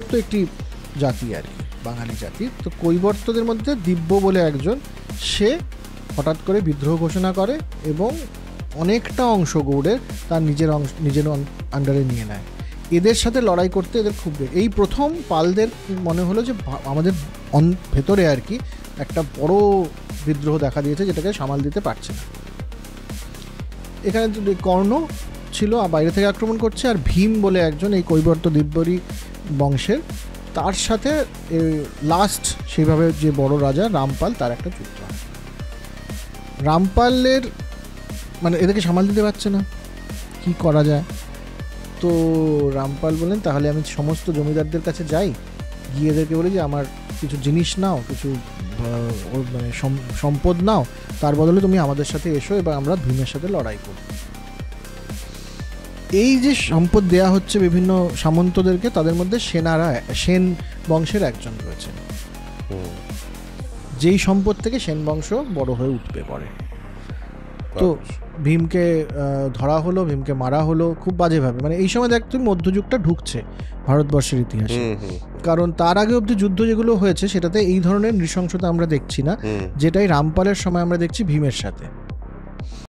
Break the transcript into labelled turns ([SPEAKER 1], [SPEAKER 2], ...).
[SPEAKER 1] কৈবর্ত একটি জাতি আর কি, বাঙালি জাতি। তো কৈবর্তদের মধ্যে দিব্য বলে একজন, সে হঠাৎ করে বিদ্রোহ ঘোষণা করে এবং অনেকটা অংশ গৌড়ের তার নিজের আন্ডারে নিয়ে নেয়। এদের সাথে লড়াই করতে এদের খুব, এই প্রথম পালদের মনে হলো যে আমাদের ভেতরে আর কি একটা বড় বিদ্রোহ দেখা দিয়েছে, যেটাকে সামাল দিতে পারছে না। এখানে কর্ণ ছিল বাইরে থেকে আক্রমণ করছে, আর ভীম বলে একজন এই কৈবর্ত দিব্যরী বংশের, তার সাথে লাস্ট সেইভাবে যে বড় রাজা রামপাল, তার একটা যুদ্ধ। রামপালের মানে এদেরকে সামাল দিতে পারছে না, কি করা যায়? তো রামপাল বলেন তাহলে আমি সমস্ত জমিদারদের কাছে যাই, গিয়ে এদেরকে বলি যে আমার কিছু জিনিস নাও, কিছু মানে সম্পদ নাও, তার বদলে তুমি আমাদের সাথে এসো এবং আমরা ভীমের সাথে লড়াই করি। এই যে সম্পদ দেয়া হচ্ছে বিভিন্ন সামন্তদেরকে, তাদের মধ্যে সেন বংশের একজন রয়েছে, যেই সম্পদ থেকে সেন বংশ বড় হয়ে উঠবে পরে। তো ভীমকে ধরা হলো, ভীমকে মারা হলো খুব বাজেভাবে। মানে এই সময় দেখ তুমি মধ্যযুগটা ঢুকছে ভারতবর্ষের ইতিহাসে, কারণ তার আগে অব্দি যুদ্ধ যেগুলো হয়েছে সেটাতে এই ধরনের নৃশংসতা আমরা দেখছি না, যেটাই রামপালের সময় আমরা দেখছি ভীমের সাথে।